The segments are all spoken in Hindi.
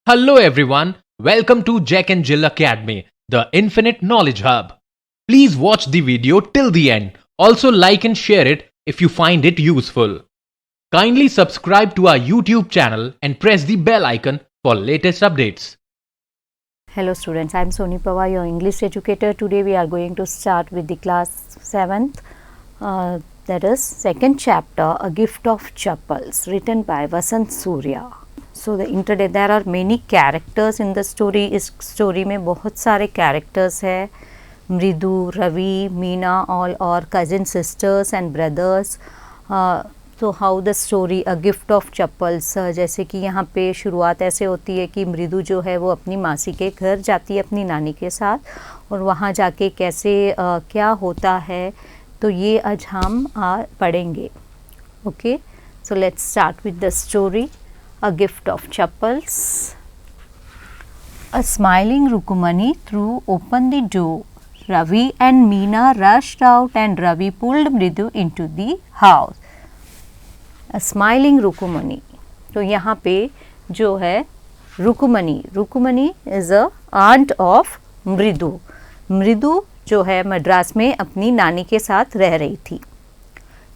Hello everyone, welcome to Jack and Jill Academy, the Infinite Knowledge Hub. Please watch the video till the end. Also like and share it if you find it useful. Kindly subscribe to our YouTube channel and press the bell icon for latest updates. Hello students, I am Soni Pawar, your English educator. Today we are going to start with the class 7th, that is second chapter, A Gift of Chappals, written by Vasant Surya. So there are many characters in the story. इस story में बहुत सारे characters है. मृदु, रवि, मीना, all और cousin sisters and brothers. So how the story A Gift of Chappals, जैसे कि यहाँ पे शुरुआत ऐसे होती है कि मृदु जो है वो अपनी मासी के घर जाती है अपनी नानी के साथ, और वहाँ जाके कैसे क्या होता है, तो ये आज हम पढ़ेंगे. Okay, so let's start with the story. A Gift of Chappals. A smiling Rukumani threw open the door. Ravi and Meena rushed out and Ravi pulled Mridu into the house. A smiling Rukumani. तो यहाँ पे जो है रुकुमनी is a aunt of मृदु. मृदु जो है मद्रास में अपनी नानी के साथ रह रही थी.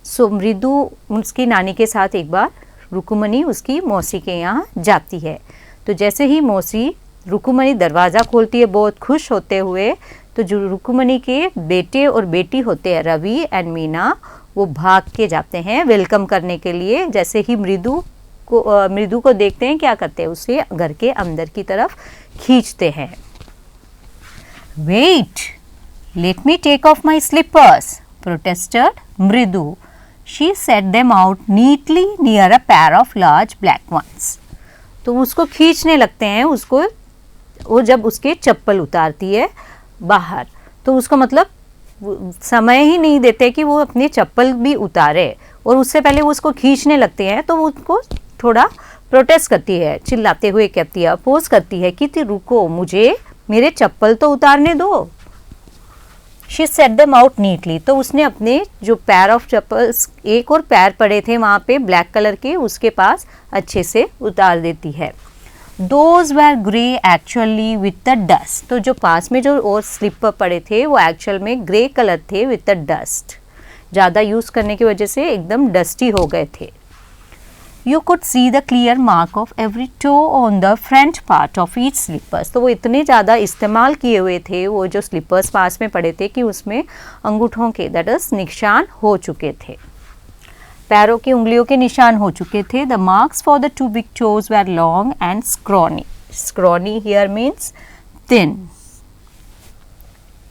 सो मृदु उसकी नानी के साथ एक बार रुकुमनी उसकी मौसी के यहाँ जाती है. तो जैसे ही मौसी रुकुमनी दरवाज़ा खोलती है बहुत खुश होते हुए, तो जो रुकुमनी के बेटे और बेटी होते हैं रवि एंड मीना, वो भाग के जाते हैं वेलकम करने के लिए. जैसे ही मृदु को देखते हैं क्या करते हैं, उसे घर के अंदर की तरफ खींचते हैं. Wait, let me take off my slippers, protested Mridu. She set them out neatly near a pair of large black ones. तो उसको खींचने लगते हैं उसको, वो जब उसके चप्पल उतारती है बाहर, तो उसको मतलब समय ही नहीं देते कि वो अपने चप्पल भी उतारे, और उससे पहले वो उसको खींचने लगते हैं. तो वो उसको थोड़ा प्रोटेस्ट करती है, चिल्लाते हुए कहती है, अपोज करती है कि रुको, मुझे मेरे चप्पल तो उतारने दो. She set them out neatly. तो उसने अपने जो पैर ऑफ चप्पल्स, एक और पैर पड़े थे वहाँ पे ब्लैक कलर के, उसके पास अच्छे से उतार देती है. Those were grey actually with the dust. तो जो पास में जो और स्लीपर पड़े थे वो एक्चुअल में ग्रे कलर थे with the dust. ज़्यादा यूज़ करने की वजह से एकदम डस्टी हो गए थे. You could see the clear mark of every toe on the front part of each slippers. तो वो इतने ज़्यादा इस्तेमाल किए हुए थे वो जो स्लीपर्स पास में पड़े थे कि उसमें अंगूठों के दैट इज निशान हो चुके थे, पैरों की उंगलियों के निशान हो चुके थे. The marks for the two big toes were long and scrawny. Scrawny here means thin.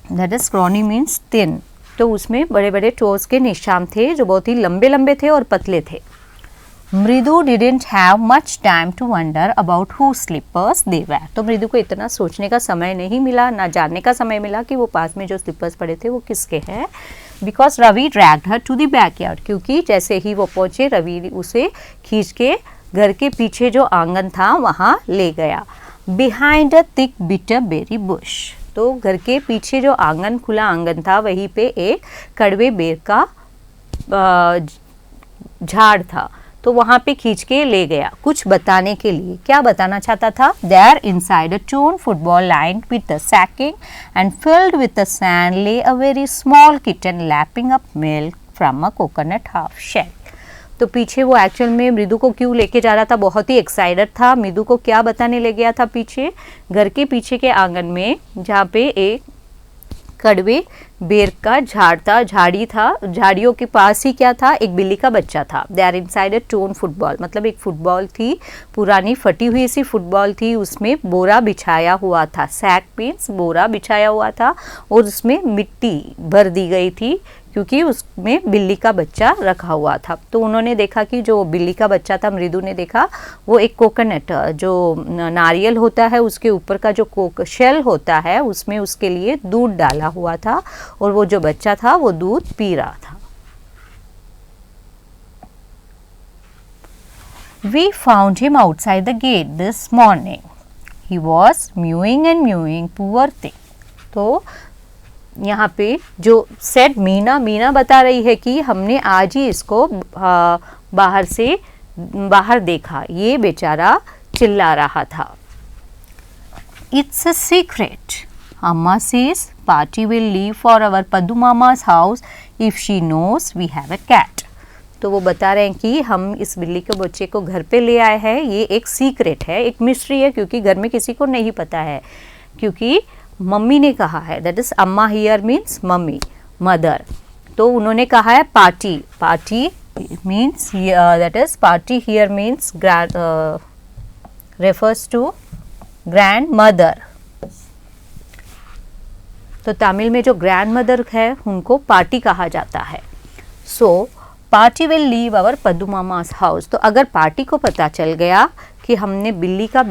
That is scrawny means thin. तो उसमें बड़े बड़े टोज के निशान थे जो बहुत ही लंबे लंबे थे और पतले थे. मृदु didn't have much time to wonder about whose slippers they were. तो मृदु को इतना सोचने का समय नहीं मिला, ना जानने का समय मिला कि वो पास में जो स्लीपर्स पड़े थे वो किसके हैं. Because Ravi dragged her to the backyard. क्योंकि जैसे ही वो पहुँचे रवि उसे खींच के घर के पीछे जो आंगन था वहाँ ले गया. Behind a thick bitter berry bush. तो घर के पीछे जो आंगन, खुला आंगन था, वहीं पे एक कड़वे बेर का झाड़ था. तो वहाँ पे खींच के ले गया कुछ बताने के लिए. क्या बताना चाहता था? There inside a torn football lined with the sacking and filled with the sand lay a very small kitten lapping up milk from a coconut half shell. तो पीछे वो एक्चुअल में मृदु को क्यों लेके जा रहा था, बहुत ही एक्साइटेड था. मृदु को क्या बताने ले गया था? पीछे घर के पीछे के आंगन में जहाँ पे एक कड़वे बेर का झाड़ था, झाड़ी था, झाड़ियों के पास ही क्या था, एक बिल्ली का बच्चा था. They are inside a torn football, मतलब एक फुटबॉल थी, पुरानी फटी हुई सी फुटबॉल थी, उसमें बोरा बिछाया हुआ था. सैक मीन्स बोरा बिछाया हुआ था, और उसमें मिट्टी भर दी गई थी क्योंकि उसमें बिल्ली का बच्चा रखा हुआ था. तो उन्होंने देखा कि जो बिल्ली का बच्चा था, मृदु ने देखा, वो एक कोकोनट, जो नारियल होता है उसके ऊपर का जो शेल होता है, उसमें उसके लिए दूध डाला हुआ था, और वो जो बच्चा था वो दूध पी रहा था. We found him outside the gate this morning. He was mewing and mewing, poor thing. तो यहाँ पे जो सेड मीना, मीना बता रही है कि हमने आज ही इसको बाहर देखा, ये बेचारा चिल्ला रहा था। इट्स अ सीक्रेट, अम्मा says party will leave for our Paddu मामा's house if she knows we have a cat. तो वो बता रहे हैं कि हम इस बिल्ली के बच्चे को घर पे ले आए हैं, ये एक सीक्रेट है, एक मिस्ट्री है, क्योंकि घर में किसी को नहीं पता है, क्योंकि मम्मी ने कहा है, that is amma here means mummy, mother. तो उन्होंने कहा है paati, paati means that is paati here means refers to grandmother. तो तमिल में जो ग्रैंड मदर है उनको पार्टी कहा जाता है। So party will leave our Paddu मामा's हाउस। तो अगर पार्टी को पता चल गया कि हम बिल्ली का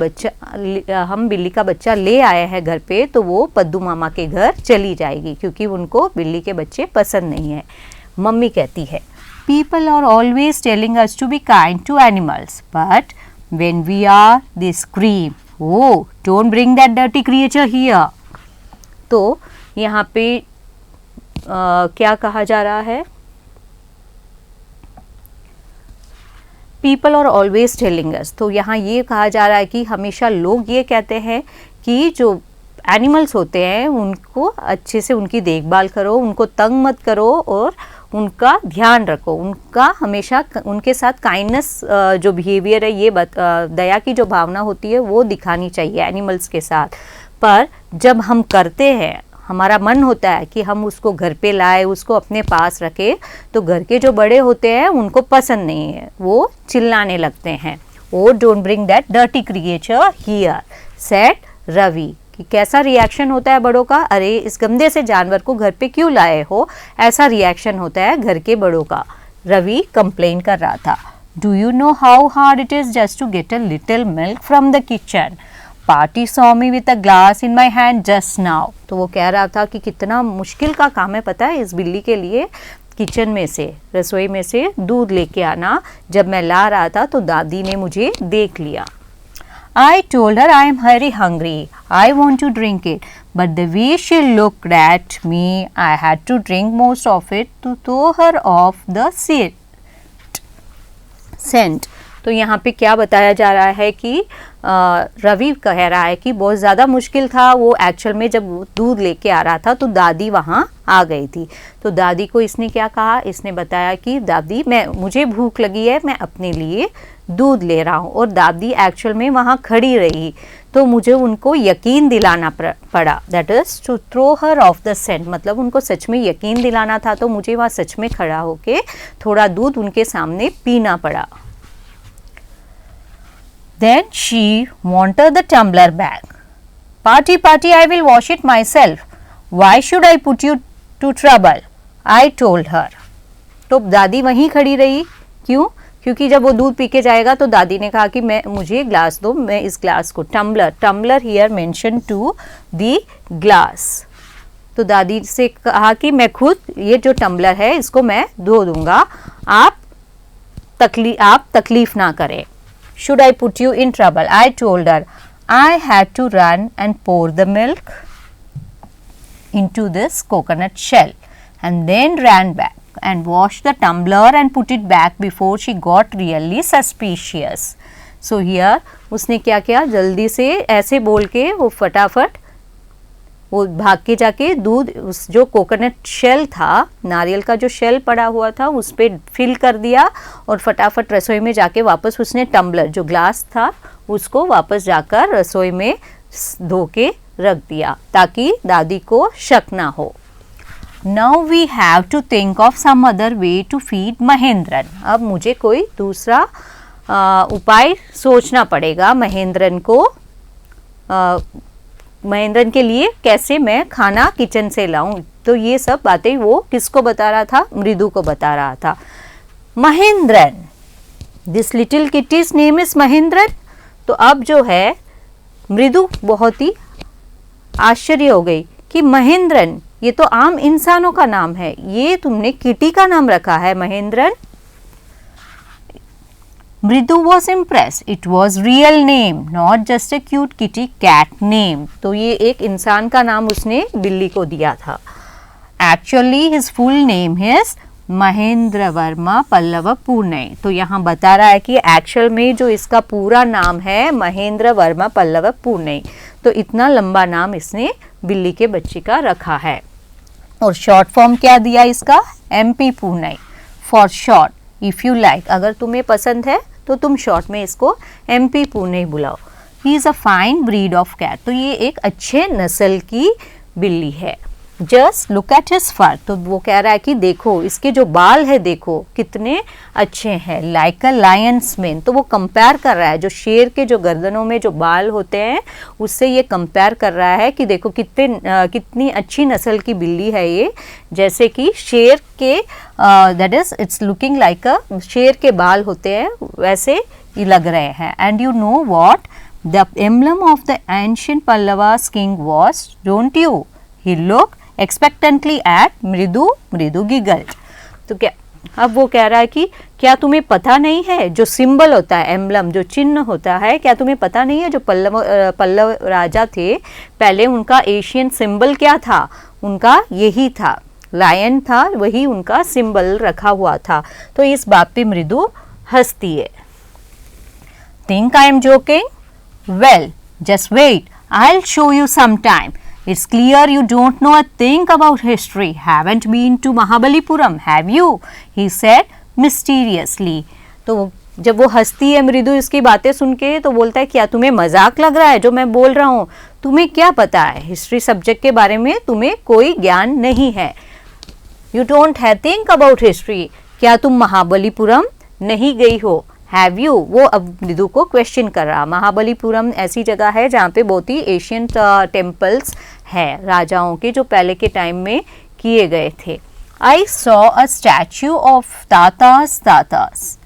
बच्चा ले आए हैं घर पे, तो वो पद्दू मामा के घर चली जाएगी, क्योंकि उनको बिल्ली के बच्चे पसंद नहीं है। मम्मी कहती है people are always telling us to be kind to animals, but when we are they scream, oh don't bring that dirty creature here. तो यहाँ पे क्या कहा जा रहा है, people are always telling us. तो यहाँ ये कहा जा रहा है कि हमेशा लोग ये कहते हैं कि जो एनिमल्स होते हैं उनको अच्छे से उनकी देखभाल करो, उनको तंग मत करो और उनका ध्यान रखो, उनका हमेशा उनके साथ काइंडनेस जो बिहेवियर है, ये दया की जो भावना होती है वो दिखानी चाहिए एनिमल्स के साथ। पर जब हम करते हैं, हमारा मन होता है कि हम उसको घर पे लाए, उसको अपने पास रखे, तो घर के जो बड़े होते हैं उनको पसंद नहीं है, वो चिल्लाने लगते हैं। Oh don't bring that dirty creature here said Ravi. कि कैसा रिएक्शन होता है बड़ों का, अरे इस गंदे से जानवर को घर पे क्यों लाए हो, ऐसा रिएक्शन होता है घर के बड़ों का। रवि कंप्लेन कर रहा था, do you know how hard it is just to get a little milk from the kitchen, paati saw me with a glass in my hand just now. तो वो कह रहा था कि कितना मुश्किल का काम है पता है इस बिल्ली के लिए, किचन में से, रसोई में से दूध लेके आना। जब मैं ला रहा था तो दादी ने मुझे देख लिया। I told her I am very hungry, I want to drink it, but the way she looked at me, I had to drink most of it to throw her off the scent. तो यहाँ पे क्या बताया जा रहा है कि रवि कह रहा है कि बहुत ज़्यादा मुश्किल था। वो एक्चुअल में जब दूध लेके आ रहा था तो दादी वहाँ आ गई थी। तो दादी को इसने क्या कहा, इसने बताया कि दादी मुझे भूख लगी है, मैं अपने लिए दूध ले रहा हूँ। और दादी एक्चुअल में वहाँ खड़ी रही, तो मुझे उनको यकीन दिलाना पड़ा, that is to throw her off the scent. मतलब उनको सच में यकीन दिलाना था, तो मुझे वहाँ सच में खड़ा होके थोड़ा दूध उनके सामने पीना पड़ा। Then she wanted the tumbler back. Party, party, I will wash it myself. Why should I put you to trouble? I told her. तो दादी वहीं खड़ी रही, क्यों? क्योंकि जब वो दूध पी के जाएगा तो दादी ने कहा कि मुझे ग्लास दो, मैं इस ग्लास को, tumbler here mention to the glass. तो दादी से कहा कि मैं खुद ये जो टम्बलर है इसको मैं धो दूंगा, आप तकलीफ ना करें। Should I put you in trouble? I told her. I had to run and pour the milk into this coconut shell and then ran back and washed the tumbler and put it back before she got really suspicious. So here उसने क्या किया, जल्दी से ऐसे बोल के वो फटाफट वो भाग के जाके दूध, उस जो कोकोनट शेल था, नारियल का जो शेल पड़ा हुआ था, उस पर फिल कर दिया और फटाफट रसोई में जाके वापस उसने टम्बलर, जो ग्लास था, उसको वापस जाकर रसोई में धो के रख दिया ताकि दादी को शक ना हो। Now we have to think of some other way to feed Mahendran. अब मुझे कोई दूसरा उपाय सोचना पड़ेगा महेंद्रन के लिए, कैसे मैं खाना किचन से लाऊं। तो ये सब बातें वो किसको बता रहा था, मृदु को बता रहा था। Mahendran, this little kitty's name is Mahendran. तो अब जो है मृदु बहुत ही आश्चर्य हो गई कि महेंद्रन, ये तो आम इंसानों का नाम है, ये तुमने किटी का नाम रखा है महेंद्रन। मृदु was impressed. It was real name, not just a cute kitty cat name. तो ये एक इंसान का नाम उसने बिल्ली को दिया था। Actually his full name is Mahendra Varma Pallava Purnai. तो यहाँ बता रहा है कि एक्चुअल में जो इसका पूरा नाम है महेंद्र वर्मा पल्लव पूर्णई। तो इतना लंबा नाम इसने बिल्ली के बच्चे का रखा है। और शॉर्ट फॉर्म क्या दिया इसका, MP Purnai for short. If you like, अगर तुम्हें पसंद है तो तुम शॉर्ट में इसको MP पूर्णई बुलाओ। He is a fine breed of cat. तो ये एक अच्छे नस्ल की बिल्ली है। Just look at his fur. तो वो कह रहा है कि देखो इसके जो बाल है, देखो कितने अच्छे हैं, लाइक अ लायंस मेन। तो वो कंपेयर कर रहा है, जो शेर के जो गर्दनों में जो बाल होते हैं उससे ये कंपेयर कर रहा है कि देखो कितनी अच्छी नस्ल की बिल्ली है ये, जैसे कि शेर के that is it's looking like अ, शेर के बाल होते हैं वैसे ये लग रहे हैं। And you know what the emblem of the ancient Pallavas king was, don't you? He look expectantly at Mridu, Mridu giggled. तो क्या, अब वो कह रहा है कि क्या तुम्हें पता नहीं है, जो सिंबल होता है, एम्बलम जो चिन्ह होता है, क्या तुम्हें पता नहीं है जो पल्लव राजा थे पहले उनका एशियन सिंबल क्या था? उनका यही था, लायन था, वही उनका सिंबल रखा हुआ था। तो इस बात पे मृदु हंसती है। Think I am joking? Well just wait, I will show you some time. It's clear you don't know a thing about history. Haven't been to Mahabalipuram, have you? He said mysteriously. तो जब वो हंसती है मृदु इसकी बातें सुन के, तो बोलता है क्या तुम्हें मजाक लग रहा है जो मैं बोल रहा हूँ? तुम्हें क्या पता है हिस्ट्री सब्जेक्ट के बारे में? तुम्हें कोई ज्ञान नहीं है। You don't have think about history. क्या तुम महाबलीपुरम नहीं गई हो? Have you? वो अब मृदु को क्वेश्चन कर रहा। महाबलीपुरम ऐसी जगह है जहाँ पे बहुत ही एशियंट टेम्पल्स है राजाओं के, जो पहले के टाइम में किए गए थे। I saw a statue of तातास।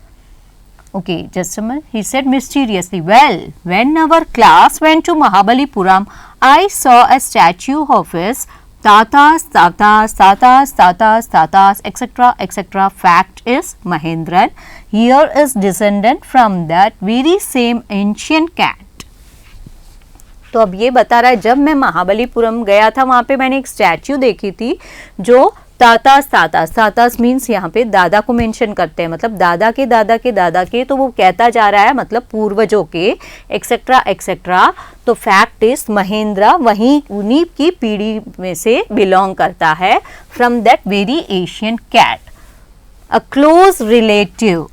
Okay, just a minute. He said mysteriously, well, when our class went to Mahabalipuram, I saw a statue of his Tatas, etc. Fact is, Mahendran here is descendant from that very same ancient cat. तो अब ये बता रहा है जब मैं महाबलीपुरम गया था वहाँ पे मैंने एक स्टैच्यू देखी थी जो तातास मीन्स यहाँ पे दादा को मेंशन करते हैं, मतलब दादा के दादा के दादा के, तो वो कहता जा रहा है मतलब पूर्वजों के एक्सेट्रा। तो फैक्ट इज महेंद्र वहीं उन्हीं की पीढ़ी में से बिलोंग करता है, from that very ancient cat. A close relative,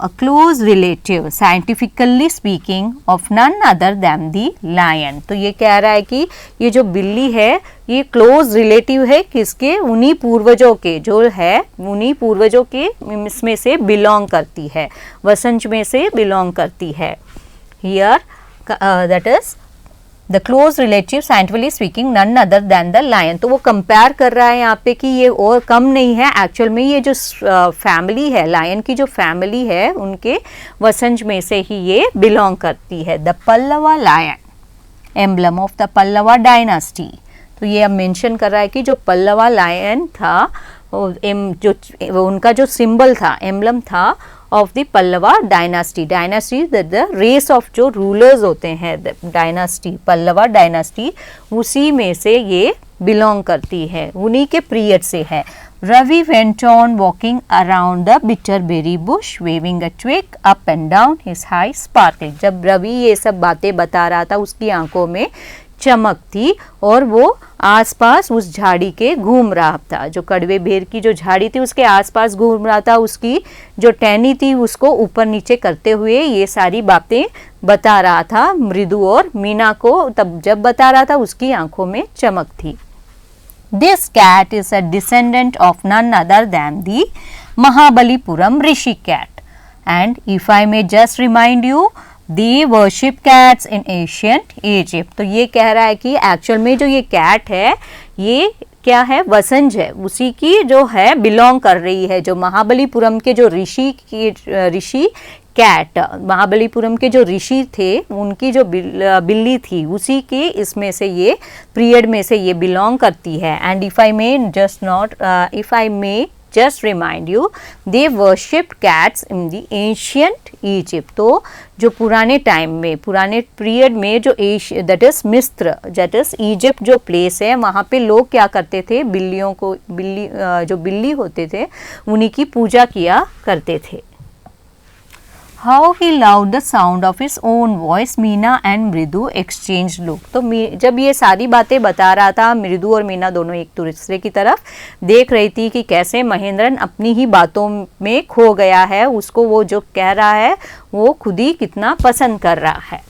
scientifically speaking, of none other than the lion. तो ये कह रहा है कि ये जो बिल्ली है ये क्लोज रिलेटिव है किसके? उन्हीं पूर्वजों के, जो है उन्हीं पूर्वजों के इसमें से बिलोंग करती है, वंशज में से बिलोंग करती है। Here that is the close relative scientifically speaking none other than the lion. तो वो कंपेयर कर रहा है यहाँ पे कि ये और कम नहीं है, एक्चुअल में ये जो फैमिली है लायन की, जो फैमिली है उनके वंशज में से ही ये बिलोंग करती है। The Pallava lion, emblem of the Pallava dynasty. तो ये अब मेंशन कर रहा है कि जो पल्लवा लायन था जो उनका जो सिंबल था, एम्बलम था of the Pallava dynasty. Dynasty the race of जो रूलर्स होते हैं, डायनास्टी पल्लवा डायनास्टी, उसी में से ये बिलोंग करती है, उन्हीं के पीरियड से है। Ravi went on walking around the bitterberry bush waving a twig up and down his high sparkle. जब रवि ये सब बातें बता रहा था उसकी आंखों में चमक थी और वो आसपास उस झाड़ी के घूम रहा था, जो कड़वे बेर की जो झाड़ी थी उसके आसपास घूम रहा था, उसकी जो टहनी थी उसको ऊपर नीचे करते हुए ये सारी बातें बता रहा था मृदु और मीना को। तब जब बता रहा था उसकी आंखों में चमक थी। This cat is a descendant of none other than the Mahabalipuram Rishi cat, and if I may just remind you They worship cats in ancient Egypt। तो ये कह रहा है कि एक्चुअल में जो ये कैट है ये क्या है? वंशज है, उसी की जो है बिलोंग कर रही है, जो महाबलीपुरम के जो ऋषि कैट, महाबलीपुरम के जो ऋषि थे उनकी जो बिल्ली थी उसी के इसमें से ये पीरियड में से ये बिलोंग करती है। And if I may just remind you, they worshipped cats in the ancient Egypt. तो जो पुराने टाइम में, पुराने पीरियड में जो दैट इज मिस्र, दैट इज इजिप्ट जो प्लेस है, वहाँ पे लोग क्या करते थे, बिल्लियों को, जो बिल्ली होते थे उन्हीं की पूजा किया करते थे. How he loved the sound of his own voice. Meena and मृदु एक्सचेंज लुक. तो जब ये सारी बातें बता रहा था, मृदु और मीना दोनों एक दूसरे की तरफ देख रही थी कि कैसे महेंद्रन अपनी ही बातों में खो गया है, उसको वो जो कह रहा है वो खुद ही कितना पसंद कर रहा है.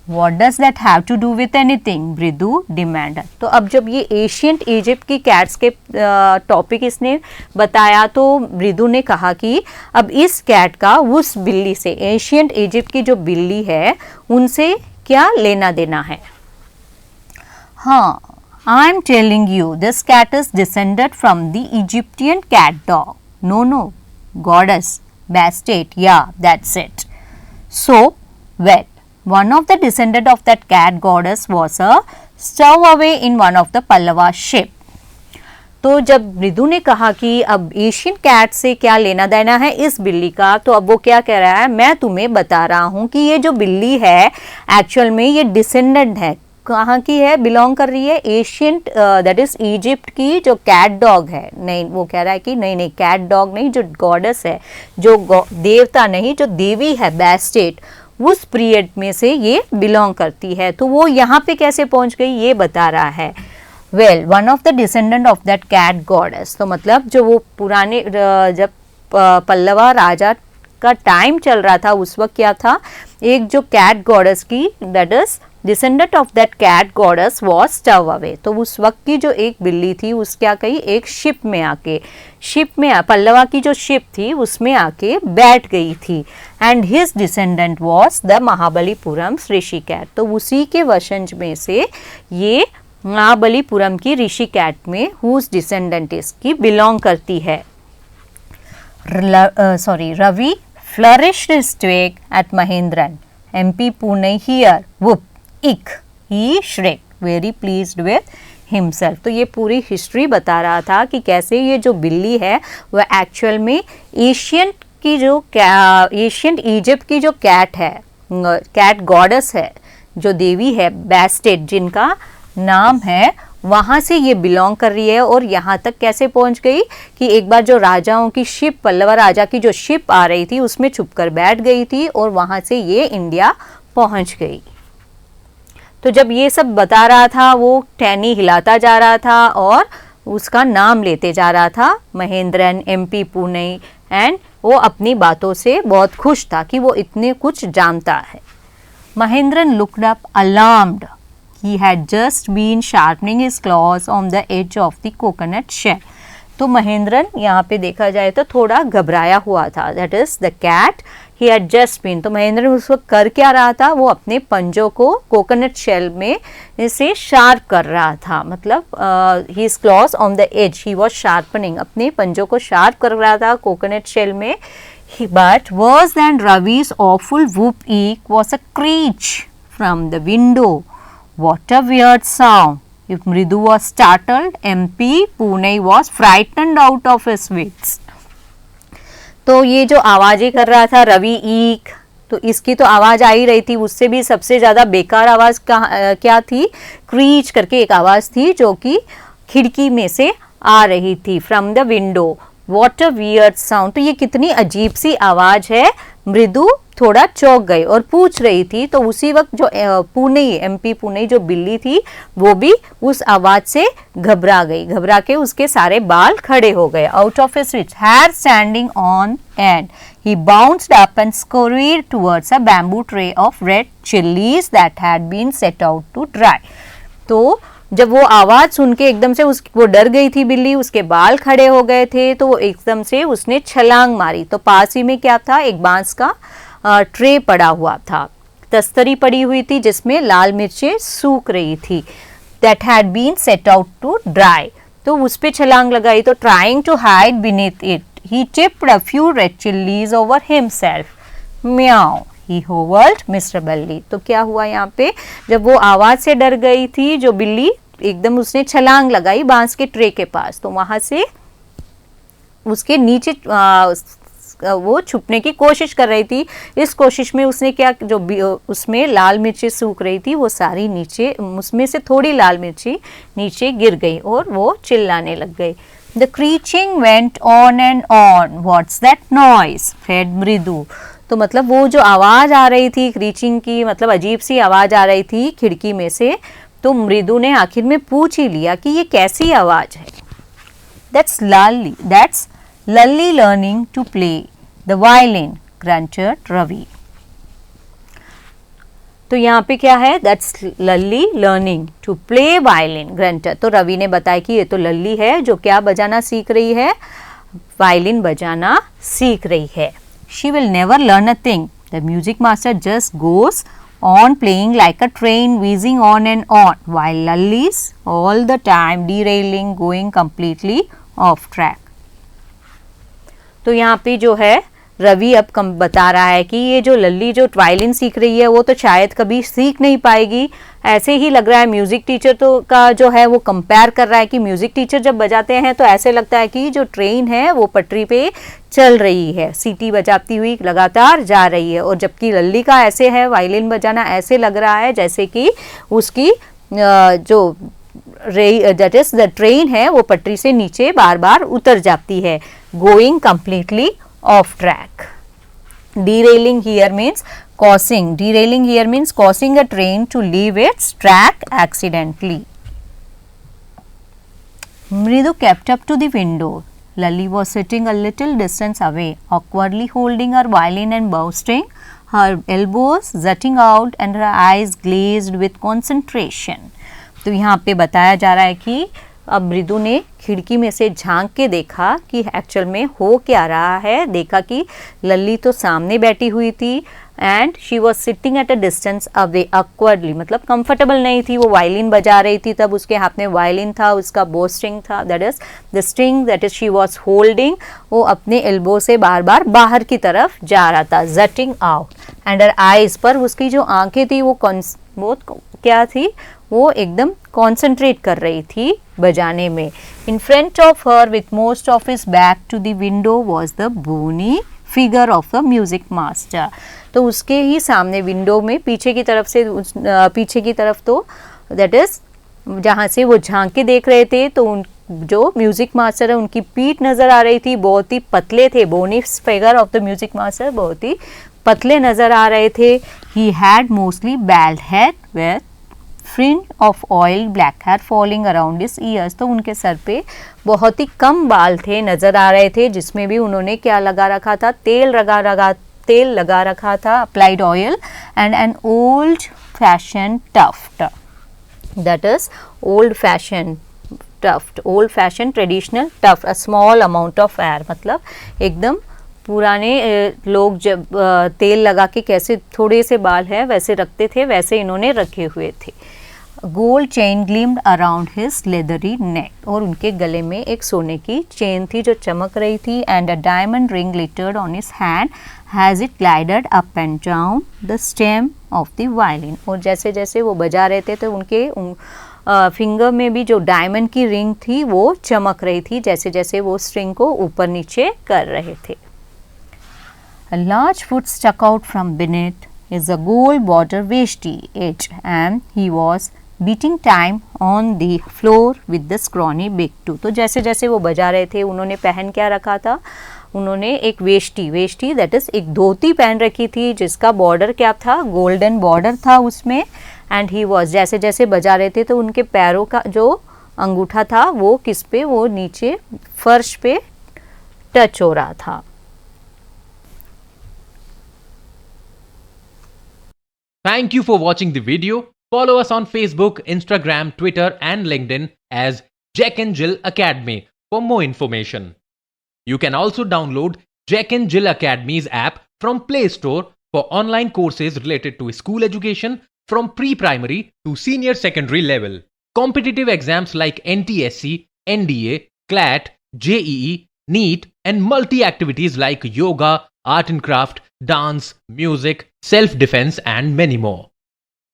What does that have to do with anything? मृदु डिमांड. तो अब जब ये एशियंट इजिप्ट की कैट्स के टॉपिक इसने बताया तो मृदु ने कहा कि अब इस कैट का उस बिल्ली से, एशियंट इजिप्ट की जो बिल्ली है उनसे क्या लेना देना है. हाँ, I am telling you this cat is descended from the Egyptian cat डॉग. No goddess, Bastet, yeah, that's it. So, well, one of the descendant of that cat goddess was a stowaway in one of the Pallava ship. तो जब मृदु ने कहा कि अब एशियन कैट से क्या लेना देना है इस बिल्ली का, तो अब वो क्या कह रहा है, मैं तुम्हें बता रहा हूँ कि ये जो बिल्ली है एक्चुअल में ये डिसेंडेंट है. कहाँ की है, बिलोंग कर रही है एशियंट दैट इज इजिप्ट की जो कैट डॉग है. नहीं, वो कह रहा है कि नहीं कैट डॉग नहीं, जो गॉडेस है, जो देवता नहीं, जो देवी है बेस्टेट, उस पीरियड में से ये बिलोंग करती है. तो वो यहाँ पे कैसे पहुँच गई ये बता रहा है. Well, one of the descendant of that cat goddess. तो मतलब जो वो पुराने जब पल्लवा राजा का टाइम चल रहा था उस वक्त क्या था, एक जो कैट गॉडेस की that is descendant of that cat goddess was stowaway. तो उस वक्त की जो एक बिल्ली थी उस क्या कही, एक शिप में पल्लवा की जो शिप थी उसमें आके बैठ गई थी. And his descendant was the Mahabalipuram Rishi cat. तो उसी के वंशज में से ये महाबलीपुरम की ऋषि कैट में हुज डिसेंडेंट इसकी बिलोंग करती है. Ravi flourished his twig at Mahendran. MP Pune here. Whoop! Ick! He shrieked, very pleased with himself. तो ये पूरी हिस्ट्री बता रहा था कि कैसे ये जो बिल्ली है वह एक्चुअल में एशियन इजिप्ट की जो कैट है, कैट गॉडेस है, जो देवी है बेस्टेट जिनका नाम है, वहाँ से ये बिलोंग कर रही है. और यहाँ तक कैसे पहुँच गई कि एक बार जो राजाओं की शिप, पल्लवा राजा की जो शिप आ रही थी उसमें छुपकर बैठ गई थी और वहाँ से ये इंडिया पहुँच गई. तो जब ये सब बता रहा था वो टहनी हिलाता जा रहा था और उसका नाम लेते जा रहा था महेंद्रन, MP पुणे, एंड वो अपनी बातों से बहुत खुश था कि वो इतने कुछ जानता है. Mahendran looked up alarmed. He had just been sharpening his claws on the edge of the coconut shell. तो महेंद्रन यहाँ पे देखा जाए तो थोड़ा घबराया हुआ था. That is the cat he had just been. तो महेंद्रन उस वक्त कर क्या रहा था, वो अपने पंजों को कोकोनट शेल में इसे शार्प कर रहा था. मतलब his claws on the edge, he was sharpening, अपने पंजों को शार्प कर रहा था कोकोनट शेल में. But worse than Ravi's awful whoop eek was a screech from the window. What a weird sound. If Mridu was startled, MP Pune was frightened out of his wits. तो ये जो आवाज़ें कर रहा था रवि ईक, तो इसकी तो आवाज़ आ ही रही थी. उससे भी सबसे ज़्यादा बेकार आवाज़ क्या थी, क्रीच करके एक आवाज़ थी जो कि खिड़की में से आ रही थी, from the window. What a weird sound. तो ये कितनी अजीब सी आवाज़ है. मृदु थोड़ा चौंक गई और पूछ रही थी. तो उसी वक्त जो MP पुणे जो बिल्ली थी वो भी उस आवाज से घबरा गई. घबरा के उसके सारे बाल खड़े हो गए. Out of his reach, hair standing on end, he bounced up and scurried towards a bamboo tray of red chilies that had been set out to dry. तो जब वो आवाज़ सुन के एकदम से वो डर गई थी बिल्ली, उसके बाल खड़े हो गए थे, तो वो एकदम से उसने छलांग मारी. तो पास ही में क्या था, एक बांस का ट्रे पड़ा हुआ था, तस्तरी पड़ी हुई थी जिसमें लाल मिर्चें सूख रही थी. That had been set out to dry. तो उस पे छलांग लगाई. तो trying to hide beneath it, he tipped a few red chillies over himself. Meow, he hovered miserably. तो क्या हुआ यहाँ पे, जब वो आवाज से डर गई थी जो बिल्ली, एकदम उसने छलांग लगाई बांस के ट्रे के पास. तो वहां से उसके नीचे वो छुपने की कोशिश कर रही थी। इस कोशिश में उसने क्या, जो उसमें लाल मिर्ची सूख रही थी वो सारी नीचे, उसमें से थोड़ी लाल मिर्ची नीचे गिर गई और वो चिल्लाने लग गई। The creaking went on and on. What's that noise? said मृदु। तो मतलब वो जो आवाज़ आ रही थी क्रीचिंग की, मतलब अजीब सी आवाज़ आ रही थी खिड़की में से, तो मृदु ने आखिर में पूछ ही लिया कि ये कैसी आवाज़ है। That's Lally learning to play the violin, grunted Ravi. तो यहाँ पे क्या है, that's Lalli learning to play violin, grunter. तो रवि ने बताया कि ये तो लल्ली है जो क्या बजाना सीख रही है, वायलिन बजाना सीख रही है। She will never learn a thing, the music master just goes on playing like a train whizzing on and on while Lally's all the time derailing, going completely off track। तो यहाँ पे जो है रवि अब बता रहा है कि ये जो लल्ली जो वायलिन सीख रही है वो तो शायद कभी सीख नहीं पाएगी। ऐसे ही लग रहा है, म्यूज़िक टीचर तो का जो है वो कंपेयर कर रहा है कि म्यूज़िक टीचर जब बजाते हैं तो ऐसे लगता है कि जो ट्रेन है वो पटरी पे चल रही है, सीटी बजाती हुई लगातार जा रही है। और जबकि लल्ली का ऐसे है, वायलिन बजाना ऐसे लग रहा है जैसे कि उसकी जो दैट इज द ट्रेन है वो पटरी से नीचे बार बार उतर जाती है, going completely off track। Derailing here means causing a train to leave its track accidentally। Mridu kept up to the window. Lally was sitting a little distance away, awkwardly holding her violin and bowstring, her elbows jutting out and her eyes glazed with concentration। तो यहाँ पे बताया जा रहा है कि अब मृदु ने खिड़की में से झांक के देखा कि एक्चुअल में हो क्या रहा है। देखा कि लल्ली तो सामने बैठी हुई थी and she was sitting at a distance away, awkwardly मतलब कंफर्टेबल नहीं थी। वो वायलिन बजा रही थी, तब उसके हाथ में वायलिन था, उसका बो स्ट्रिंग था, that is the string that is she was holding, वो अपने एल्बो से बार बार बाहर की तरफ जा रहा था, जटिंग आउट। एंड हर आईज, पर उसकी जो आंखें थी वो क्या थी, वो एकदम कॉन्सेंट्रेट कर रही थी बजाने में। In front of her with most of his back to the window was the bony figure of the music master. तो उसके ही सामने विंडो में पीछे की तरफ तो दैट इज जहाँ से वो झांक के देख रहे थे, तो उन जो म्यूजिक मास्टर है उनकी पीठ नज़र आ रही थी, बहुत ही पतले थे। Bony figure of the music master बहुत ही पतले नज़र आ रहे थे। He had mostly bald head with fringe of oil black hair falling around his ears। तो उनके सर पे बहुत ही कम बाल थे, नज़र आ रहे थे, जिसमें भी उन्होंने क्या लगा रखा था, तेल लगा रखा था, applied oil and an old fashioned tuft, that is old fashioned traditional tuft, a small amount of hair। मतलब एकदम पुराने लोग जब तेल लगा के कैसे थोड़े से बाल है वैसे रखते थे, वैसे इन्होंने रखे हुए थे। Gold chain glimmed around his leathery neck, और उनके गले में एक सोने की चेन थी जो चमक रही थी। And a diamond ring glittered on his hand has it glided up and down the stem of the violin. और जैसे जैसे वो बजा रहे थे तो उनके फिंगर में भी जो डायमंड की रिंग थी वो चमक रही थी, जैसे जैसे वो स्ट्रिंग को ऊपर नीचे कर रहे थे। A large foot stuck out from beneath is a gold border veshti edge, and he was beating time on the floor with the scrawny big toe। तो जैसे जैसे वो बजा रहे थे उन्होंने पहन क्या रखा था, उन्होंने एक वेष्टी दैट इज एक धोती पहन रखी थी जिसका बॉर्डर क्या था, गोल्डन बॉर्डर था उसमें। एंड ही वॉज, जैसे जैसे बजा रहे थे तो उनके पैरों का जो अंगूठा था वो किस पे, वो नीचे फर्श पे टच हो रहा था। Thank you for watching the video. Follow us on Facebook, Instagram, Twitter and LinkedIn as Jack and Jill Academy for more information. You can also download Jack and Jill Academy's app from Play Store for online courses related to school education from pre-primary to senior secondary level. Competitive exams like NTSC, NDA, CLAT, JEE, NEET and multi-activities like yoga, art and craft, dance, music, self-defense and many more.